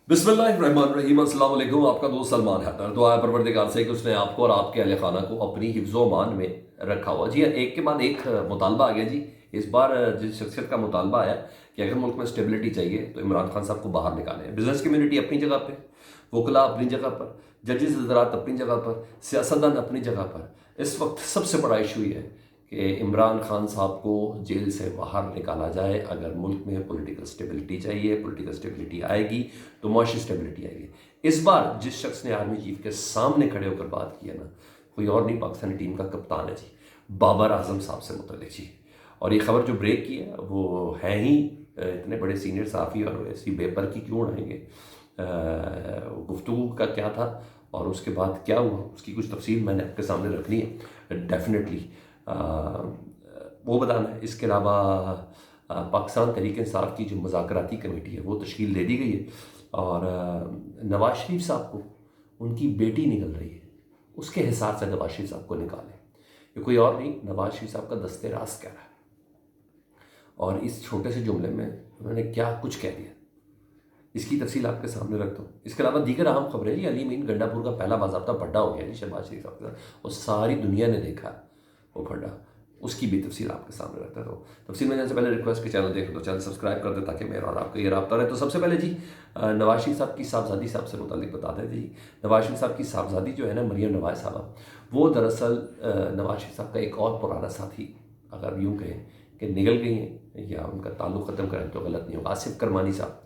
बिस्मिल्लाहिर्रहमानिर्रहीम। अस्सलाम वालेकुम। आपका दोस्त सलमान हैदर। दुआ है परवरदिगार से कि उसने आपको और आपके अहल खाना को अपनी हिफ्ज़ व अमान में रखा हुआ। जी हाँ, एक के बाद एक मुतालबा आ गया जी। इस बार जिस शख्सियत का मुतालबा आया कि अगर मुल्क में स्टेबिलिटी चाहिए तो इमरान खान साहब को बाहर निकालें। बिजनेस कम्युनिटी अपनी जगह पे, वकला अपनी जगह पर, जजेस हज़रात अपनी जगह पर, सियासतदान अपनी जगह पर। इस वक्त सबसे बड़ा इशू ये है कि इमरान खान साहब को जेल से बाहर निकाला जाए। अगर मुल्क में पॉलिटिकल स्टेबिलिटी चाहिए, पॉलिटिकल स्टेबिलिटी आएगी तो मुआशी स्टेबिलिटी आएगी। इस बार जिस शख्स ने आर्मी चीफ के सामने खड़े होकर बात की है ना, कोई और नहीं, पाकिस्तानी टीम का कप्तान है जी, बाबर आजम साहब से मुतल्लिक जी। और ये खबर जो ब्रेक की है वो है ही इतने बड़े सीनियर साफ़ी और ऐसी बेपर की क्यों उड़ाएंगे। गुफ्तगू का क्या था और उसके बाद क्या हुआ, उसकी कुछ तफसील मैंने आपके सामने रखनी है डेफिनेटली। वो बताना है। इसके अलावा पाकिस्तान तहरीक इंसाफ की जो मुज़ाकराती कमेटी है वो तश्कील दे दी गई है और नवाज शरीफ साहब को उनकी बेटी निकल रही है, उसके हिसाब से नवाज शरीफ साहब को निकालें। ये कोई और नहीं, नवाज शरीफ साहब का दस्ते राज कह रहा है। और इस छोटे से जुमले में उन्होंने क्या कुछ कह दिया, इसकी तफसील आपके सामने रखता हूँ। इसके अलावा दीगर अहम खबरें जी। अली मीन गंडापुर का पहला बाज़ाब्ता पड्डा हो गया जी शहबाज शरीफ साहब के साथ, और सारी दुनिया ने देखा वो पड्डा, उसकी भी तफसील आपके सामने रखता है। तो तफसील में जाने से पहले रिक्वेस्ट के चैनल देख लो तो चैनल सब्सक्राइब कर दे ताकि मेरा और आपका ये रब्ता रहे। तो सबसे पहले जी नवाज शरीफ साहब की साहबजादी साहब से मुतालिक बता दें जी। नवाज शरीफ साहब की साहबजादी जो है ना, मरियम नवाज साहबा, वो दरअसल नवाज शरीफ साहब का एक और पुराना साथी, अगर यूँ कहें कि निकल गई हैं या उनका ताल्लुक़ ख़त्म करें तो गलत नहीं होगा, आसिफ करमानी साहब,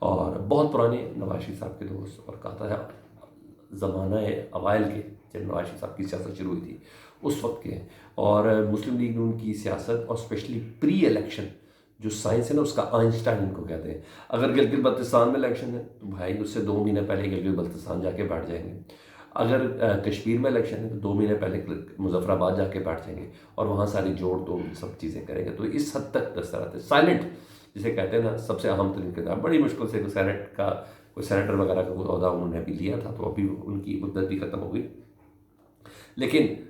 और बहुत पुराने नवाज शरीफ साहब के दोस्त, और कहा था ज़माना अवाइल के जब नवाज शरीफ साहब की सियासत शुरू हुई थी उस वक्त के। और मुस्लिम लीग नून की सियासत और स्पेशली प्री इलेक्शन जो साइंस है ना, उसका आइंस्टाइन इनको कहते हैं। अगर गिलगित बल्तिस्तान में इलेक्शन है तो भाई उससे 2 महीने पहले गिलगित बल्तिस्तान जाके बैठ जाएंगे। अगर कश्मीर में इलेक्शन है तो 2 महीने पहले मुजफ्फराबाद जाके बैठ जाएंगे और वहाँ सारी जोड़ तोड़ सब चीज़ें करेंगे। तो इस हद तक दस्तरत है, साइलेंट जिसे कहते हैं ना, सबसे अहम तरीन किताब। बड़ी मुश्किल से सेनेट का कोई सेनेटर वगैरह का कोई अहदा उन्होंने भी लिया था, तो अभी उनकी मुद्दत भी ख़त्म हो गई। लेकिन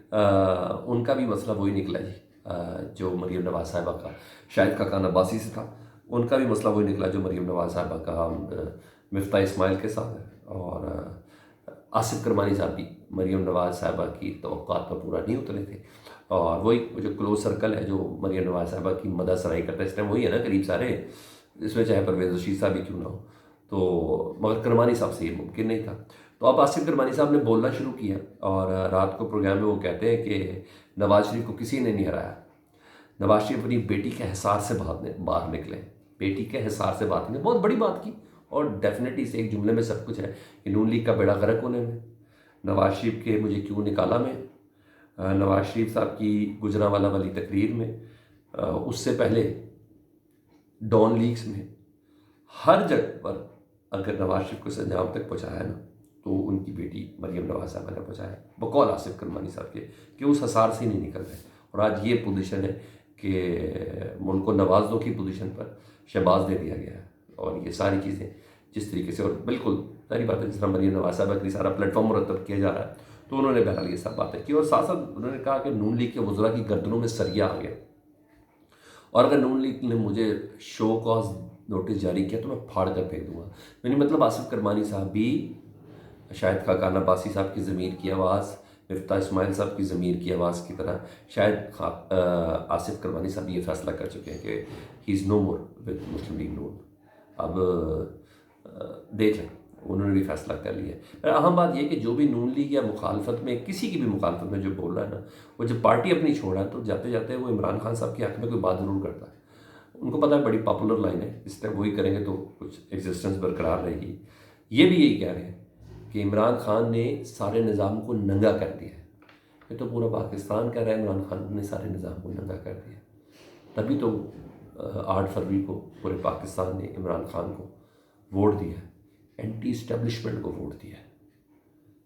उनका भी मसला वही निकला जी जो मरीम नवाज साहिबा का शाहिद खाकान अब्बासी से था। उनका भी मसला वही निकला जो मरीम नवाज साहिबा का मिफ्ता इस्माइल के साथ है। और आसिफ करमानी साहब भी मरीम नवाज साहिबा की तवक्कात पर पूरा नहीं उतरे थे। और वही जो क्लोज सर्कल है जो मरीम नवाज साहिबा की मदद सराही करता है इस टाइम, वही है ना करीब सारे, इसमें चाहे परवेज़ रशीद साहब भी क्यों ना हो। तो मगर करमानी साहब से ये मुमकिन नहीं था। तो अब आसिफ करमानी साहब ने बोलना शुरू किया और रात को प्रोग्राम में वो कहते हैं कि नवाज शरीफ को किसी ने नहीं हराया। नवाज शरीफ अपनी बेटी के हिसार से बाहर निकले, बेटी के हिसार से बात निकले, बहुत बड़ी बात की। और डेफिनेटली इस एक जुमले में सब कुछ है कि नून लीग का बेड़ा गर्क होने में, नवाज शरीफ के मुझे क्यों निकाला में, नवाज शरीफ साहब की गुजरांवाला वाली तकरीर में, उससे पहले डॉन लीग्स में, हर जगह पर अगर नवाज शरीफ को संजाम तक पहुँचाया ना तो उनकी बेटी मरीम नवाज साहबा ने पहुँचाया, बकौल आसिफ करमानी साहब के, कि उस हसार से ही नहीं निकल रहे। और आज ये पोजीशन है कि मुल्क को नवाज दो की पोजीशन पर शहबाज दे दिया गया है। और ये सारी चीज़ें जिस तरीके से, और बिल्कुल सारी बातें जिस तरह मरीम नवाज साहबा के लिए सारा प्लेटफॉर्म मुरतब किया जा रहा है, तो उन्होंने बहरहाल ये सब बातें की। और साथ साथ उन्होंने कहा कि नून लीग के वज़रा की गर्दनों में सरिया आ गया, और अगर नून लीग ने मुझे शो कॉज नोटिस जारी किया तो मैं फाड़ कर फेंक दूंगा। यानी मतलब आसिफ करमानी साहब भी शाहिद खाकान अब्बासी साहब की ज़मीर की आवाज़, मिफ्ता इस्माइल साहब की ज़मीर की आवाज़ की तरह शायद आसिफ करमानी साहब ये फैसला कर चुके हैं कि he is no more with Muslim League Noon. अब देख लें, उन्होंने भी फैसला कर लिया है। पर अहम बात यह कि जो भी नून लीग या मुखालफत में, किसी की भी मुखालफत में जो बोल रहा है ना, वो जब पार्टी अपनी छोड़ा है तो जाते जाते वो इमरान खान साहब के हक़ में कोई बात ज़रूर करता है। उनको पता है बड़ी पॉपुलर लाइन है, इस तरह वही करेंगे तो कुछ एग्जिस्टेंस बरकरार रहेगी। ये भी यही कह रहे हैं कि इमरान खान ने सारे निज़ाम को नंगा कर दिया है। ये तो पूरा पाकिस्तान कह रहा है इमरान खान ने सारे निज़ाम को नंगा कर दिया। तभी तो 8 फरवरी को पूरे पाकिस्तान ने इमरान खान को वोट दिया है, एंटी इस्टेब्लिशमेंट को वोट दिया है,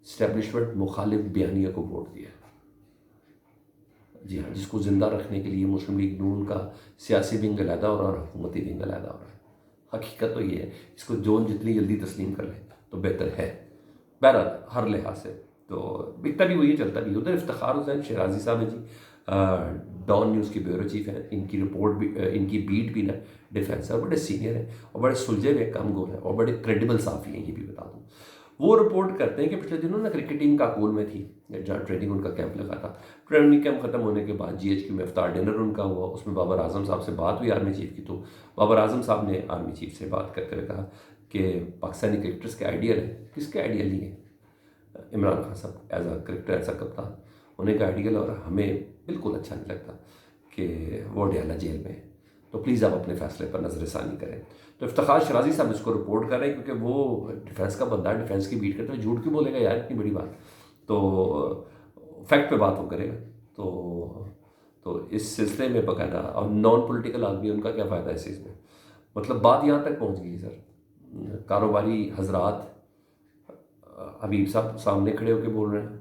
इस्टेब्लिशमेंट मुखालिफ बयानिया को वोट दिया है। जी हाँ, जिसको ज़िंदा रखने के लिए मुस्लिम लीग नून का सियासी विंग अलहदा हो रहा है और हुकूमती विंग अलहदा हो रहा है। हकीकत तो ये है, इसको जोन जितनी जल्दी तस्लीम कर ले तो बेहतर है। बहरहाल हर लिहाज से तो बिकता भी वही चलता भी। उधर इफ्तिखार हुसैन शिराजी साहब है जी, ڈان نیوز کے بیورو چیف ہیں، ان کی رپورٹ بھی ان کی بیٹ بھی نا ڈیفینس ہے، اور بڑے سینئر ہیں اور بڑے سلجھے ہوئے کم گو ہیں اور بڑے کریڈیبل صحافی ہیں، یہ بھی بتا دوں۔ وہ رپورٹ کرتے ہیں کہ پچھلے دنوں نا کرکٹ ٹیم کاکول میں تھی جہاں ٹریننگ ان کا کیمپ لگا تھا۔ ٹریننگ کیمپ ختم ہونے کے بعد جی ایچ کیو میں افطار ڈنر ان کا ہوا، اس میں بابر اعظم صاحب سے بات ہوئی آرمی چیف کی، تو بابر اعظم صاحب نے آرمی چیف سے بات کرتے ہوئے کہا کہ پاکستانی کرکٹرز کے آئیڈیل ہیں، کس کے آئیڈیل نہیں ہے؟ عمران خان صاحب as a cricketer, as a کپتان، انہیں کا آئیڈیل، اور ہمیں بالکل اچھا نہیں لگتا کہ وہ ڈیالہ جیل میں ہے، تو پلیز آپ اپنے فیصلے پر نظر ثانی کریں۔ تو افتخار شرازی صاحب اس کو رپورٹ کر رہے ہیں کیونکہ وہ ڈیفینس کا بندہ ہے، ڈیفینس کی بیٹ کرتا ہے، جھوٹ کیوں بولے گا یار اتنی بڑی بات، تو فیکٹ پہ بات وہ کرے گا۔ تو اس سلسلے میں باقاعدہ، اور نان پولیٹیکل آدمی، ان کا کیا فائدہ ہے اس چیز میں؟ مطلب بات یہاں تک پہنچ گئی سر، کاروباری حضرات حبیب صاحب سامنے کھڑے ہو کے بول رہے ہیں،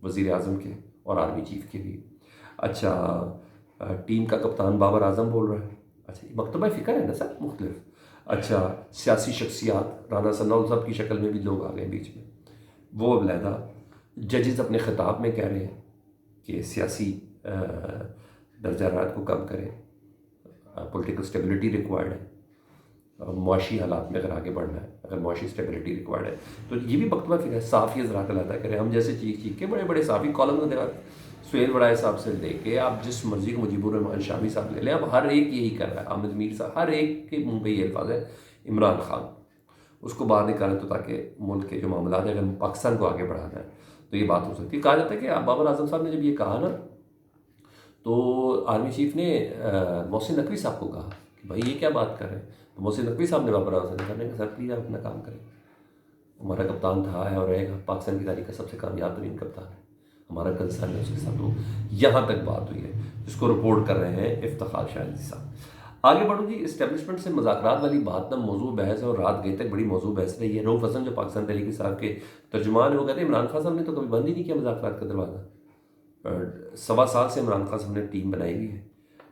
وزیر اعظم کے اور آرمی چیف کے بھی۔ اچھا ٹیم کا کپتان بابر اعظم بول رہا ہے، اچھا یہ مکتبہ فکر ہے نا سر مختلف۔ اچھا سیاسی شخصیات، رانا ثناء صاحب کی شکل میں بھی لوگ آ گئے بیچ میں، وہ علیحدہ۔ ججز اپنے خطاب میں کہہ رہے ہیں کہ سیاسی درجہ حرارت کو کم کریں، پولیٹیکل اسٹیبلٹی ریکوائرڈ ہے، معاشی حالات میں اگر آگے بڑھنا ہے، اگر معاشی اسٹیبلٹی ریکوائرڈ ہے تو یہ بھی مکتبہ فکر ہے۔ صحافی حضرات علیحدہ کریں، ہم جیسے چیخ چیخ کے بڑے بڑے صحافی کالم وغیرہ، سہیل وڑائے صاحب سے لے کے آپ جس مرضی کو، مجیب الرحمان شامی صاحب لے لیں، اب ہر ایک یہی کر رہا ہے، احمد میر صاحب، ہر ایک کے منہ پہ یہ الفاظ ہے عمران خان، اس کو باہر نکالیں تو تاکہ ملک کے جو معاملات ہیں، اگر پاکستان کو آگے بڑھانا ہے تو یہ بات ہو سکتی ہے۔ کہا جاتا ہے کہ بابر اعظم صاحب نے جب یہ کہا نا تو آرمی چیف نے محسن نقوی صاحب کو کہا کہ بھائی یہ کیا بات کر رہے ہیں، تو محسن نقوی صاحب نے بابر اعظم صاحب نے کہا سر پلیز آپ اپنا کام کریں، ہمارا کپتان تھا ہے اور رہے گا، پاکستان کی تاریخ کا سب سے کامیاب ترین کپتان ہے، ہمارا کنسرن ہے اس کے ساتھ۔ وہ یہاں تک بات ہوئی ہے جس کو رپورٹ کر رہے ہیں افتخار شرازی صاحب۔ آگے بڑھوں جی، اسٹیبلشمنٹ سے مذاکرات والی بات نا موضوع بحث ہے، اور رات گئے تک بڑی موضوع بحث رہی ہے۔ رؤف حسن جو پاکستان تحریک انصاف کے ترجمان ہیں، وہ کہتے ہیں عمران خان صاحب نے تو کبھی بند ہی نہیں کیا مذاکرات کا دروازہ، 1.25 سال سے عمران خان صاحب نے ٹیم بنائی ہوئی ہے،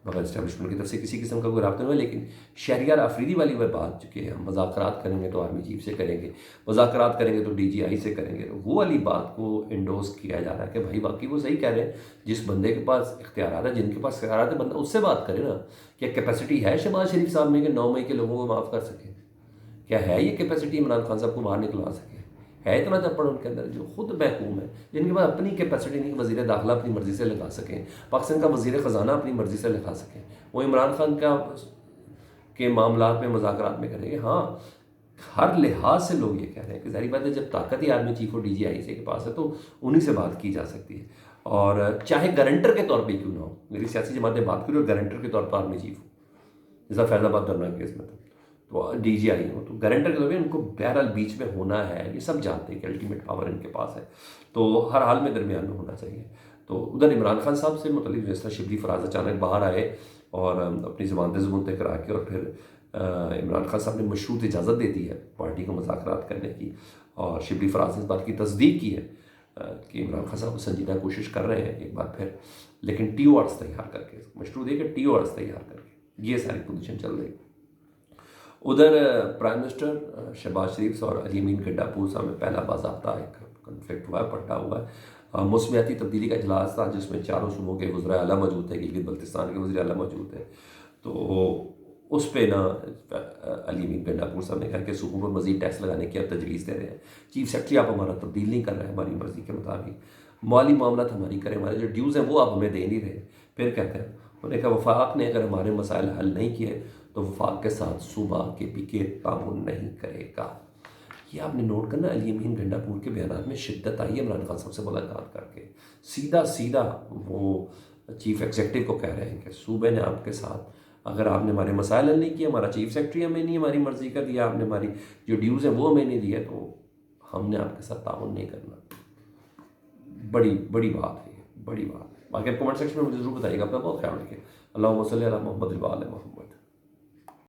مگر اسٹیبلشمنٹ کی طرف سے کسی قسم کا کوئی رابطہ نہیں ہوا۔ لیکن شہریار آفریدی والی وہ بات کہ ہم مذاکرات کریں گے تو آرمی چیف سے کریں گے، مذاکرات کریں گے تو ڈی جی آئی سے کریں گے، وہ والی بات کو انڈوز کیا جا رہا ہے کہ بھائی باقی وہ صحیح کہہ رہے ہیں، جس بندے کے پاس اختیارات ہے، جن کے پاس اختیارات ہے، بندہ اس سے بات کرے نا۔ کیا کیپیسٹی ہے شہباز شریف صاحب میں کہ 9 مئی کے لوگوں کو معاف کر سکے؟ کیا ہے یہ کیپیسٹی عمران خان صاحب کو باہر نکلوا سکے؟ ہے اتنا چپڑ ان کے اندر جو خود محکوم ہے، جن کے پاس اپنی کیپیسٹی نہیں کہ وزیر داخلہ اپنی مرضی سے لگا سکیں، پاکستان کا وزیر خزانہ اپنی مرضی سے لگا سکیں، وہ عمران خان کے معاملات میں مذاکرات میں کریں گے؟ ہاں، ہر لحاظ سے لوگ یہ کہہ رہے ہیں کہ ظاہری بات ہے جب طاقت ہی آرمی چیف اور ڈی جی آئی سے کے پاس ہے تو انہی سے بات کی جا سکتی ہے، اور چاہے گارنٹر کے طور پہ کیوں نہ ہو۔ میری سیاسی جماعتیں بات کری اور گارنٹر کے طور پر آرمی چیف ہو، جیسا فیض آباد دھرنا کیس میں تھا، تو ڈی جی آئی ہو، تو گارنٹر کے طور پہ ان کو بہرحال بیچ میں ہونا ہے، یہ سب جانتے ہیں کہ الٹیمیٹ پاور ان کے پاس ہے، تو ہر حال میں درمیان میں ہونا چاہیے۔ تو ادھر عمران خان صاحب سے متعلق جس طرح شبلی فراز اچانک باہر آئے اور اپنی ضمانتیں ضبوطیں کرا کے، اور پھر عمران خان صاحب نے مشروط اجازت دے دی ہے پارٹی کو مذاکرات کرنے کی، اور شبلی فراز نے اس بات کی تصدیق کی ہے کہ عمران خان صاحب سنجیدہ کوشش کر رہے ہیں ایک بار پھر، لیکن ٹی او آرس تیار کر کے، مشروط ہے کہ ٹی او آرس تیار کر کے، یہ ساری پوزیشن چل رہی ہے۔ ادھر پرائم منسٹر شہباز شریف اور علی امین گڈاپور صاحب میں پہلا باضابطہ ایک کنفلکٹ ہوا ہے، پڑھا ہوا ہے۔ موسمیاتی تبدیلی کا اجلاس تھا جس میں چاروں صوبوں کے وزراء اعلیٰ موجود تھے، گلگت بلتستان کے وزیر اعلیٰ موجود تھے، تو اس پہ نا علی امین گڈاپور صاحب نے کہا کہ صوبوں پر مزید ٹیکس لگانے کی اب تجویز دے رہے ہیں، چیف سیکرٹری آپ ہمارا تبدیل نہیں کر رہے ہیں ہماری مرضی کے مطابق، مالی معاملات ہماری کریں، ہمارے جو ڈیوز ہیں وہ آپ ہمیں دے نہیں رہے۔ پھر کہتے ہیں، انہوں نے کہا وفاق نے اگر ہمارے مسائل حل نہیں کیے تو وفاق کے ساتھ صوبہ کے پی کے تعاون نہیں کرے گا۔ یہ آپ نے نوٹ کرنا، علی امین گنڈاپور کے بیانات میں شدت آئی ہے عمران خان صاحب سے ملاقات کر کے، سیدھا وہ چیف ایگزیکٹو کو کہہ رہے ہیں کہ صوبے نے آپ کے ساتھ، اگر آپ نے ہمارے مسائل حل نہیں کیے، ہمارا چیف سیکرٹری ہمیں نہیں ہماری مرضی کا دیا، آپ نے ہماری جو ڈیوز ہیں وہ ہمیں نہیں دیے، تو ہم نے آپ کے ساتھ تعاون نہیں کرنا۔ بڑی بات ہے، بڑی بات ہے۔ باقی آپ کمنٹ سیکشن میں مجھے ضرور بتائیے گا، اپنا بہت خیال رکھیں۔ اللہم صلی علی محمد و علی محمد۔